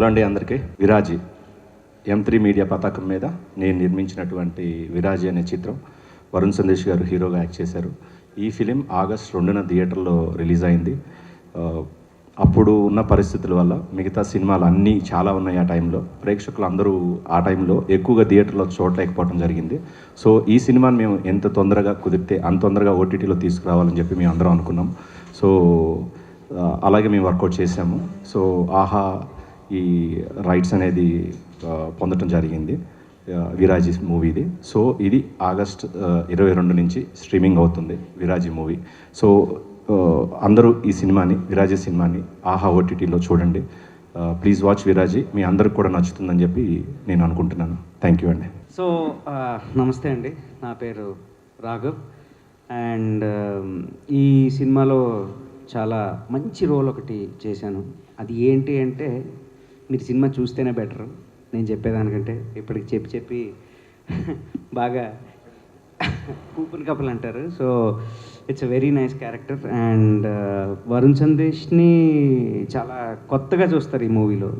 Hello అండి అందరికీ. విరాజీ M3 media పతాకం మీద నేను నిర్మించినటువంటి విరాజీ అనే చిత్రం వరుణ్ సందేశ్ గారు హీరోగా యాక్ట్ చేశారు. ఈ ఫిలిం ఆగస్ట్ 2న థియేటర్లో రిలీజ్ అయింది. అప్పుడు ఉన్న పరిస్థితుల వల్ల మిగతా సినిమాలు అన్నీ చాలా ఉన్నాయి ఆ టైంలో. ప్రేక్షకులు అందరూ ఆ టైంలో ఎక్కువగా థియేటర్లో చూడలేకపోవడం జరిగింది. సో ఈ సినిమాని మేము ఎంత తొందరగా కుదిరితే అంత తొందరగా OTTలో తీసుకురావాలని చెప్పి మేము అందరం అనుకున్నాం. సో అలాగే మేము వర్కౌట్ చేసాము. సో ఆహా ఈ రైట్స్ అనేది పొందడం జరిగింది విరాజీ మూవీది. సో ఇది ఆగస్ట్ 22 నుంచి స్ట్రీమింగ్ అవుతుంది విరాజీ మూవీ. సో అందరూ ఈ సినిమాని, విరాజీ సినిమాని ఆహా OTTలో చూడండి. Please watch విరాజీ. మీ అందరికి కూడా నచ్చుతుందని చెప్పి నేను అనుకుంటున్నాను. థ్యాంక్ యూ అండి. సో నమస్తే అండి, నా పేరు రాఘవ్. అండ్ ఈ సినిమాలో చాలా మంచి రోల్ ఒకటి చేశాను. అది ఏంటి అంటే, మీరు సినిమా చూస్తేనే బెటర్ నేను చెప్పేదానికంటే. ఇప్పటికి చెప్పి బాగా కూపన్ కపుల్ అంటారు. So it's a very nice character. And Varun సందేశ్ని చాలా కొత్తగా చూస్తారు ఈ మూవీలో,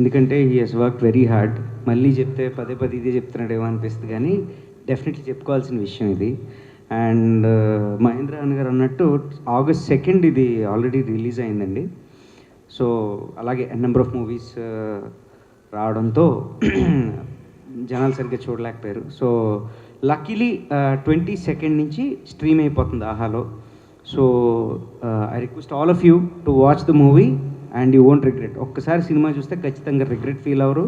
ఎందుకంటే he he's work very hard. మళ్ళీ చెప్తే పదే ఇదే చెప్తున్నాడేమో అనిపిస్తుంది, కానీ డెఫినెట్లీ చెప్పుకోవాల్సిన విషయం ఇది. అండ్ మహేంద్ర అన్న గారు అన్నట్టు ఆగస్ట్ 2 ఇది ఆల్రెడీ రిలీజ్ అయిందండి. సో అలాగే నెంబర్ ఆఫ్ మూవీస్ రావడంతో జనాలు సరిగ్గా చూడలేకపోయారు. సో లక్కీలీ 22 నుంచి స్ట్రీమ్ అయిపోతుంది ఆహాలో. So I request all of you to watch the movie and you won't regret. ఒక్కసారి సినిమా చూస్తే ఖచ్చితంగా రిగ్రెట్ ఫీల్ అవ్వరు.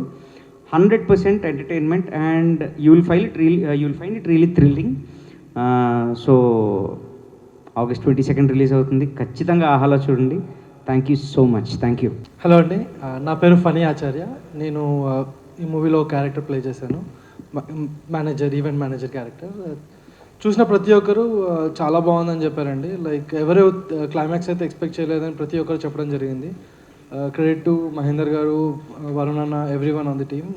100% entertainment and you will find it really thrilling. So August 22 release అవుతుంది. ఖచ్చితంగా ఆహాలో చూడండి. Thank you so much. Thank you. Hello అండి, నా పేరు ఫనీ ఆచార్య. నేను ఈ మూవీలో క్యారెక్టర్ ప్లే చేశాను, ఈవెంట్ మేనేజర్ క్యారెక్టర్. చూసిన ప్రతి ఒక్కరు చాలా బాగుందని చెప్పారండి. లైక్ ఎవరు క్లైమాక్స్ అయితే ఎక్స్పెక్ట్ చేయలేదని ప్రతి ఒక్కరు చెప్పడం జరిగింది. క్రెడిట్ టు మహేందర్ గారు, వరుణ్ అన్న, ఎవ్రీవన్ ఆన్ ది టీమ్.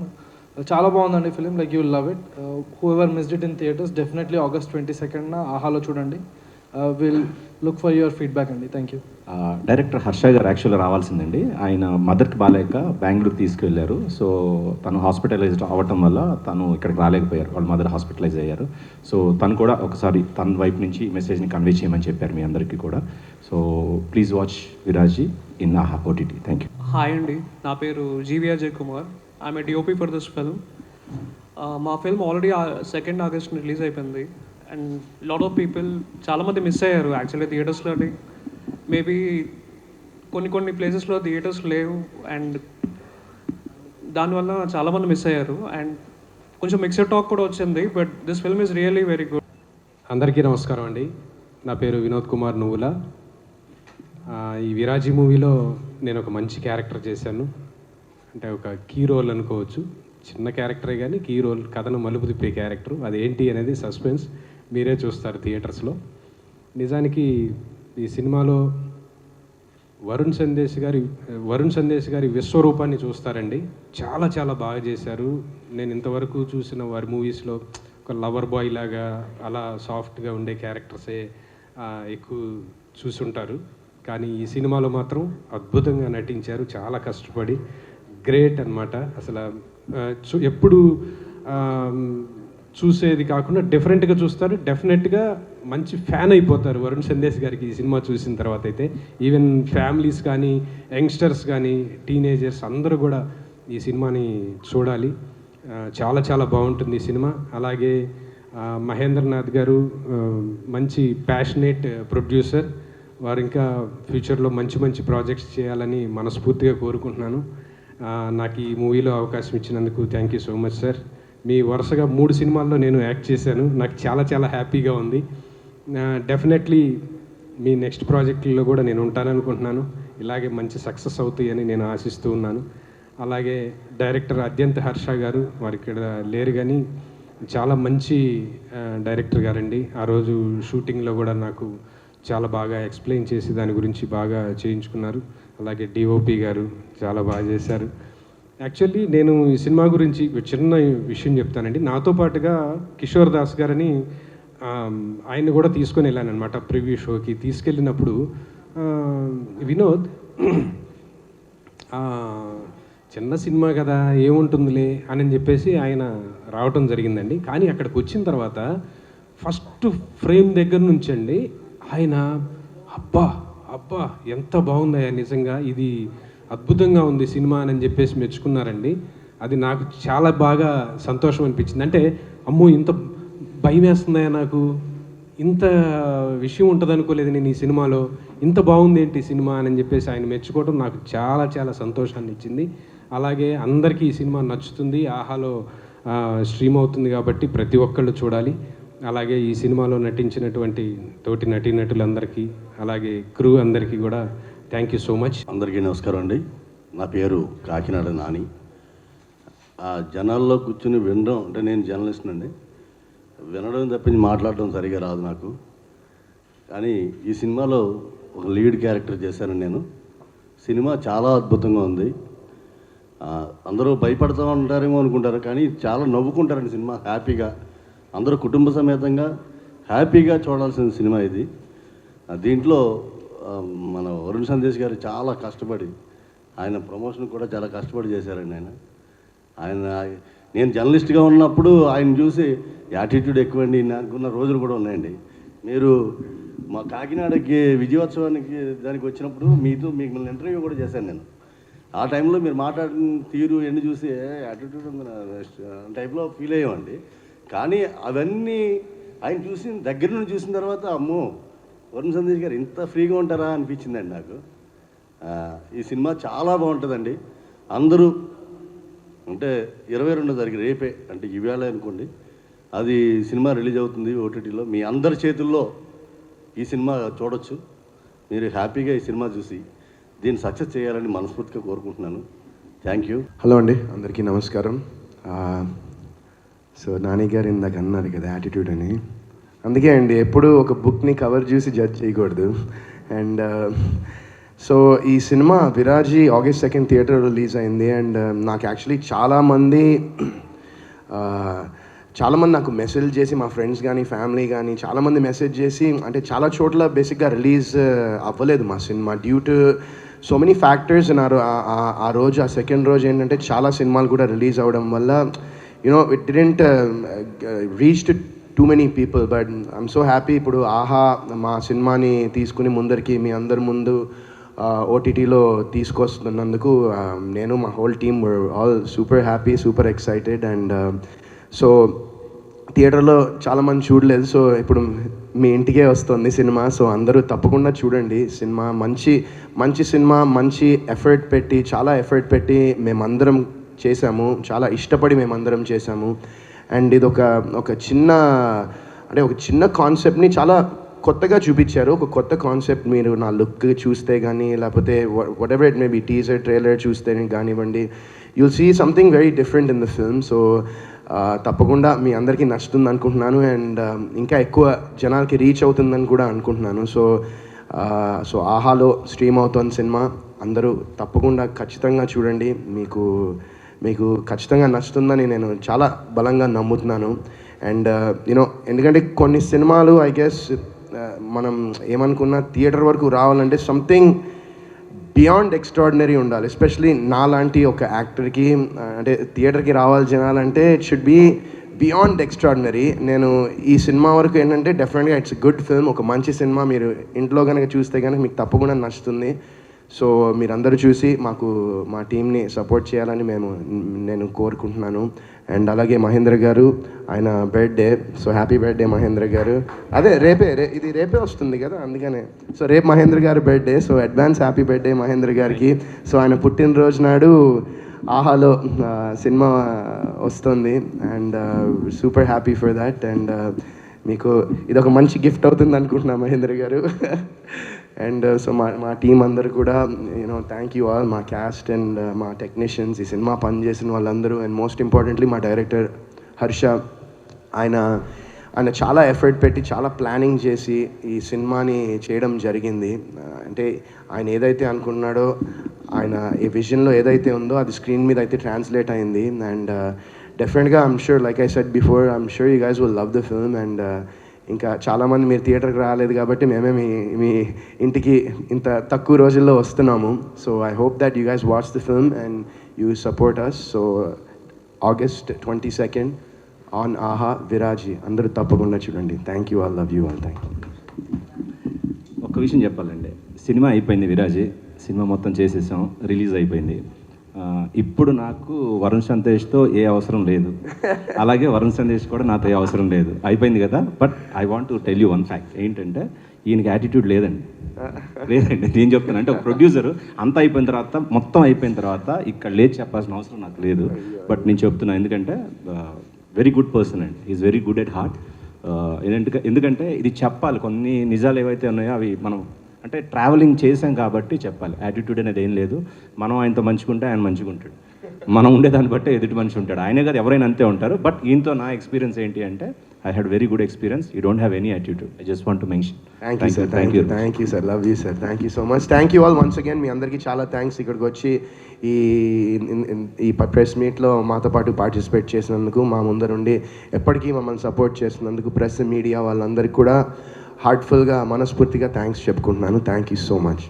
చాలా బాగుందండి film. Like you will love it. Whoever missed it in theatres, definitely August 22న ఆహాలో చూడండి. Will look for your feedback అండి. Thank you. డైరెక్టర్ హర్ష గారు యాక్చువల్గా రావాల్సిందండి. ఆయన మదర్కి బాగాలేక బెంగళూరు తీసుకెళ్లారు. సో తను హాస్పిటలైజ్డ్ అవ్వటం వల్ల తను ఇక్కడికి రాలేకపోయారు. వాళ్ళ మదర్ హాస్పిటలైజ్ అయ్యారు. సో తను కూడా ఒకసారి తన వైపు నుంచి మెసేజ్ని కన్వే చేయమని చెప్పారు మీ అందరికీ కూడా. So please watch Viraji in Aha OTT. Thank you. Hi అండి, నా పేరు GV Ajay Kumar. I'm a DOP for this film. మా ఫిల్మ్ ఆల్రెడీ 2 ఆగస్ట్ రిలీజ్ అయిపోయింది. అండ్ లాట్ ఆఫ్ పీపుల్ చాలామంది మిస్ అయ్యారు యాక్చువల్లీ థియేటర్స్లోని. మేబీ కొన్ని ప్లేసెస్లో థియేటర్స్ లేవు అండ్ దానివల్ల చాలామంది మిస్ అయ్యారు. అండ్ కొంచెం మిక్స్డ్ టాక్ కూడా వచ్చింది. But this film is really very good. అందరికీ నమస్కారం అండి, నా పేరు వినోద్ కుమార్ నువ్వుల. ఈ విరాజీ మూవీలో నేను ఒక మంచి క్యారెక్టర్ చేశాను. అంటే ఒక కీ రోల్ అనుకోవచ్చు. చిన్న క్యారెక్టరే కానీ కీ రోల్, కథను మలుపు తిప్పే క్యారెక్టర్. అదేంటి అనేది సస్పెన్స్, మీరే చూస్తారు థియేటర్స్లో. నిజానికి ఈ సినిమాలో వరుణ్ సందేశ్ గారి విశ్వరూపాన్ని చూస్తారండి. చాలా బాగా చేశారు. నేను ఇంతవరకు చూసిన వారి మూవీస్లో ఒక లవర్ బాయ్ లాగా అలా సాఫ్ట్గా ఉండే క్యారెక్టర్సే ఎక్కువ చూసుంటారు. కానీ ఈ సినిమాలో మాత్రం అద్భుతంగా నటించారు, చాలా కష్టపడి. గ్రేట్ అన్నమాట. అసలు ఎప్పుడు చూసేది కాకుండా డిఫరెంట్గా చూస్తారు. డెఫినెట్గా మంచి ఫ్యాన్ అయిపోతారు వరుణ్ సందేశ్ గారికి ఈ సినిమా చూసిన తర్వాత. అయితే ఈవెన్ ఫ్యామిలీస్ కానీ, యంగ్స్టర్స్ కానీ, టీనేజర్స్ అందరూ కూడా ఈ సినిమాని చూడాలి. చాలా బాగుంటుంది ఈ సినిమా. అలాగే మహేంద్రనాథ్ గారు మంచి ప్యాషనేట్ ప్రొడ్యూసర్. వారు ఇంకా ఫ్యూచర్లో మంచి ప్రాజెక్ట్స్ చేయాలని మనస్ఫూర్తిగా కోరుకుంటున్నాను. నాకు ఈ మూవీలో అవకాశం ఇచ్చినందుకు thank you so much sir. మీ వరుసగా 3 సినిమాల్లో నేను యాక్ట్ చేశాను. నాకు చాలా హ్యాపీగా ఉంది. డెఫినెట్లీ మీ నెక్స్ట్ ప్రాజెక్టుల్లో కూడా నేను ఉంటాననుకుంటున్నాను. ఇలాగే మంచి సక్సెస్ అవుతాయని నేను ఆశిస్తూ ఉన్నాను. అలాగే డైరెక్టర్ అద్యంత హర్ష గారు, వారు ఇక్కడ లేరు కానీ చాలా మంచి డైరెక్టర్ గారండి. ఆ రోజు షూటింగ్లో కూడా నాకు చాలా బాగా ఎక్స్ప్లెయిన్ చేసి దాని గురించి బాగా చేయించుకున్నారు. అలాగే DOP గారు చాలా బాగా చేశారు. యాక్చువల్లీ నేను ఈ సినిమా గురించి చిన్న విషయం చెప్తానండి. నాతో పాటుగా కిషోర్ దాస్ గారని ఆయన్ని కూడా తీసుకొని వెళ్ళాను అనమాట ప్రివ్యూ షోకి. తీసుకెళ్ళినప్పుడు వినోద్ చిన్న సినిమా కదా ఏముంటుందిలే అని చెప్పేసి ఆయన రావటం జరిగిందండి. కానీ అక్కడికి వచ్చిన తర్వాత ఫస్ట్ ఫ్రేమ్ దగ్గర నుంచి అండి ఆయన అబ్బా అబ్బా ఎంత బాగుందయ్యా నిజంగా, ఇది అద్భుతంగా ఉంది సినిమా అని చెప్పేసి మెచ్చుకున్నారండి. అది నాకు చాలా బాగా సంతోషం అనిపించింది. అంటే అమ్మో ఇంత భయం వేస్తుందయ్యా, నాకు ఇంత విషయం ఉంటుంది అనుకోలేదు నేను ఈ సినిమాలో, ఇంత బాగుంది ఏంటి సినిమా అని చెప్పేసి ఆయన మెచ్చుకోవడం నాకు చాలా చాలా సంతోషాన్ని ఇచ్చింది. అలాగే అందరికీ ఈ సినిమా నచ్చుతుంది, ఆహాలో స్ట్రీమ్ అవుతుంది కాబట్టి ప్రతి ఒక్కళ్ళు చూడాలి. అలాగే ఈ సినిమాలో నటించినటువంటి తోటి నటీనటులందరికీ అలాగే క్రూ అందరికీ కూడా థ్యాంక్ యూ సో మచ్. అందరికీ నమస్కారం అండి. నా పేరు కాకినాడ నాని. జనాల్లో కూర్చుని వినడం అంటే, నేను జర్నలిస్ట్ అండి, వినడం తప్పించి మాట్లాడడం సరిగా రాదు నాకు. కానీ ఈ సినిమాలో ఒక లీడ్ క్యారెక్టర్ చేశాను నేను. సినిమా చాలా అద్భుతంగా ఉంది. అందరూ భయపడుతూ ఉంటారేమో అనుకుంటారు, కానీ చాలా నవ్వుకుంటారండి సినిమా హ్యాపీగా. అందరూ కుటుంబ సమేతంగా హ్యాపీగా చూడాల్సిన సినిమా ఇది. దీంట్లో మన వరుణ్ సందేశ్ గారు చాలా కష్టపడి, ఆయన ప్రమోషన్ కూడా చాలా కష్టపడి చేశారండి. నేను జర్నలిస్ట్గా ఉన్నప్పుడు ఆయన చూసి యాటిట్యూడ్ ఎక్కువండి అనుకున్న రోజులు కూడా ఉన్నాయండి. మీరు మా కాకినాడకి విజయోత్సవానికి దానికి వచ్చినప్పుడు మిమ్మల్ని ఇంటర్వ్యూ కూడా చేశాను నేను. ఆ టైంలో మీరు మాట్లాడిన తీరు ఎన్ని చూసి యాటిట్యూడ్ టైప్లో ఫీల్ అయ్యామండి. కానీ అవన్నీ ఆయన దగ్గర నుండి చూసిన తర్వాత అమ్మో వరుణ్ సందేశ్ గారు ఇంత ఫ్రీగా ఉంటారా అనిపించిందండి నాకు. ఈ సినిమా చాలా బాగుంటుందండి. అందరూ అంటే 22వ తారీఖు రేపే, అంటే ఈవేళ అనుకోండి, అది సినిమా రిలీజ్ అవుతుంది ఓటీటీలో. మీ అందరి చేతుల్లో ఈ సినిమా చూడొచ్చు. మీరు హ్యాపీగా ఈ సినిమా చూసి దీన్ని సక్సెస్ చేయాలని మనస్ఫూర్తిగా కోరుకుంటున్నాను. Thank you. హలో అండి, అందరికీ నమస్కారం. సో నాని గారు ఇందాక అన్నారు కదా యాటిట్యూడ్ అని, అందుకే అండి ఎప్పుడు ఒక బుక్ని కవర్ చూసి జడ్జ్ చేయకూడదు. అండ్ సో ఈ సినిమా విరాజీ August 2 థియేటర్ రిలీజ్ అయింది. అండ్ నాకు యాక్చువల్లీ చాలామంది నాకు మెసేజ్ చేసి, మా ఫ్రెండ్స్ కానీ ఫ్యామిలీ కానీ చాలామంది మెసేజ్ చేసి, అంటే చాలా చోట్ల బేసిక్గా రిలీజ్ అవ్వలేదు మా cinema due to so many factors. ఆ రోజు ఆ సెకండ్ రోజు ఏంటంటే చాలా సినిమాలు కూడా రిలీజ్ అవ్వడం వల్ల it didn't reach to too many people, but I'm so happy ఇప్పుడు ఆహా మా సినిమాని తీసుకుని ముందరికి మీ అందరి ముందు ఓటీటీలో తీసుకొస్తున్నందుకు నేను మా whole team all super happy, super excited. And so థియేటర్లో చాలామంది చూడలేదు, సో ఇప్పుడు మీ ఇంటికే వస్తుంది సినిమా. సో అందరూ తప్పకుండా చూడండి సినిమా. మంచి సినిమా, మంచి ఎఫర్ట్ పెట్టి, చాలా ఎఫర్ట్ పెట్టి మేమందరం చేశాము, చాలా ఇష్టపడి మేమందరం చేశాము. అండ్ ఇది ఒక చిన్న కాన్సెప్ట్ని చాలా కొత్తగా చూపించారు. ఒక కొత్త కాన్సెప్ట్. మీరు నా లుక్ చూస్తే కానీ, లేకపోతే whatever it may be, teaser trailer చూస్తే కానివ్వండి, you'll see something very different in the film. So తప్పకుండా మీ అందరికీ నచ్చుతుంది అనుకుంటున్నాను. అండ్ ఇంకా ఎక్కువ జనాలకి రీచ్ అవుతుందని కూడా అనుకుంటున్నాను. సో ఆహాలో స్ట్రీమ్ అవుతుంది సినిమా. అందరూ తప్పకుండా ఖచ్చితంగా చూడండి. మీకు ఖచ్చితంగా నచ్చుతుందని నేను చాలా బలంగా నమ్ముతున్నాను. అండ్ ఎందుకంటే కొన్ని సినిమాలు ఐ గెస్ మనం ఏమనుకున్నా థియేటర్ వరకు రావాలంటే సంథింగ్ బియాండ్ ఎక్స్ట్రాడినరీ ఉండాలి. ఎస్పెషలీ నాలాంటి ఒక యాక్టర్కి, అంటే థియేటర్కి రావాలి జనాలంటే it should be beyond extraordinary. నేను ఈ సినిమా వరకు ఏంటంటే డెఫినెట్గా ఇట్స్ గుడ్ ఫిల్మ్, ఒక మంచి సినిమా. మీరు ఇంట్లో కనుక చూస్తే కనుక మీకు తప్పకుండా నచ్చుతుంది. సో మీరందరూ చూసి మా టీంని సపోర్ట్ చేయాలని నేను కోరుకుంటున్నాను. అండ్ అలాగే మహేంద్ర గారు, ఆయన birthday, so happy birthday Mahendra garu. అదే ఇది రేపే వస్తుంది కదా, అందుకనే. సో రేపు మహేంద్ర గారి birthday, so advance happy birthday Mahendra గారికి. సో ఆయన పుట్టినరోజు నాడు ఆహాలో సినిమా వస్తుంది. And super happy for that. And మీకు ఇదొక మంచి గిఫ్ట్ అవుతుంది అనుకుంటున్నా మహేంద్ర గారు. అండ్ సో మా టీం అందరూ కూడా థ్యాంక్ యూ ఆల్, మా క్యాస్ట్ అండ్ మా టెక్నీషియన్స్, ఈ సినిమా పనిచేసిన వాళ్ళందరూ. అండ్ మోస్ట్ ఇంపార్టెంట్లీ మా డైరెక్టర్ హర్ష, ఆయన చాలా ఎఫర్ట్ పెట్టి, చాలా ప్లానింగ్ చేసి ఈ సినిమాని చేయడం జరిగింది. అంటే ఆయన ఏదైతే అనుకున్నాడో, ఆయన ఈ విజన్లో ఏదైతే ఉందో అది స్క్రీన్ మీద అయితే ట్రాన్స్లేట్ అయింది. అండ్ డెఫినెట్గా I'm sure, like I said before, I'm sure you guys will love the film. And ఇంకా చాలామంది మీరు థియేటర్కి రాలేదు కాబట్టి మేమే మీ ఇంటికి ఇంత తక్కువ రోజుల్లో వస్తున్నాము. So I hope that you guys watch the film and you support us. So August 22nd on Aha Viraaji అందరూ తప్పకుండా చూడండి. Thank you, I love you all. Thank you. ఒక్క విషయం చెప్పాలండి, సినిమా అయిపోయింది, విరాజీ సినిమా మొత్తం చేసేసాం, రిలీజ్ అయిపోయింది. ఇప్పుడు నాకు వరుణ్ సందేశ్తో ఏ అవసరం లేదు, అలాగే వరుణ్ సందేశ్ కూడా నాతో ఏ అవసరం లేదు, అయిపోయింది కదా. But I want to tell you one fact, ఏంటంటే ఈయనకి యాటిట్యూడ్ లేదండి. నేను చెప్తాను, అంటే ఒక ప్రొడ్యూసర్ అంతా అయిపోయిన తర్వాత, మొత్తం అయిపోయిన తర్వాత ఇక్కడ లేచి చెప్పాల్సిన అవసరం నాకు లేదు. బట్ నేను చెప్తున్నాను, ఎందుకంటే వెరీ గుడ్ పర్సన్ అండి, is very good at heart. ఎందుకంటే ఇది చెప్పాలి, కొన్ని నిజాలు ఏవైతే ఉన్నాయో అవి మనం అంటే ట్రావెలింగ్ చేసాం కాబట్టి చెప్పాలి. యాటిట్యూడ్ అనేది ఏం లేదు, మనం ఆయనతో మంచుకుంటే ఆయన మంచిగా ఉంటాడు, మనం ఉండేదాన్ని బట్టే ఎదుటి మనిషి ఉంటాడు. ఆయనే కాదు ఎవరైనా అంతే ఉంటారు. బట్ ఈయనతో నా ఎక్స్పీరియన్స్ ఏంటి అంటే I had very good experience. You don't have any attitude. I just want to mention. Thank you sir, thank you sir, love you sir, thank you so much. Thank you all once again. మీ అందరికీ చాలా thanks ఇక్కడికి వచ్చి ఈ press మీట్లో మాతో పాటు participate చేసినందుకు, మా ముందరుండి ఎప్పటికీ మమ్మల్ని సపోర్ట్ చేసినందుకు ప్రెస్ మీడియా వాళ్ళందరికీ కూడా హార్ట్ఫుల్గా మనస్ఫూర్తిగా థ్యాంక్స్ చెప్పుకుంటున్నాను. Thank you so much.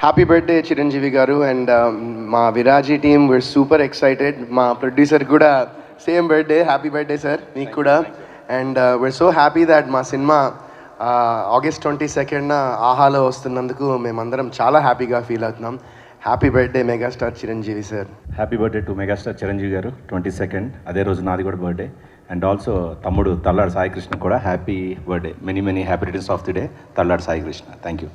Happy birthday Chiranjeevi garu. And మా Viraaji team we are super excited. మా ప్రొడ్యూసర్ కూడా same birthday, happy birthday sir మీకు కూడా. And we are so happy that మా సినిమా August 22nd ఆహాలో వస్తున్నందుకు మేమందరం చాలా హ్యాపీగా ఫీల్ అవుతున్నాం. Happy birthday megastar Chiranjeevi sir. Happy birthday to megastar Chiranjeevi garu. 22nd అదే రోజు నాది కూడా బర్త్డే. అండ్ ఆల్సో తమ్ముడు తల్లాడు సాయి కృష్ణ కూడా happy birthday. Many happy returns of the day Talladu Sai Krishna. Thank you.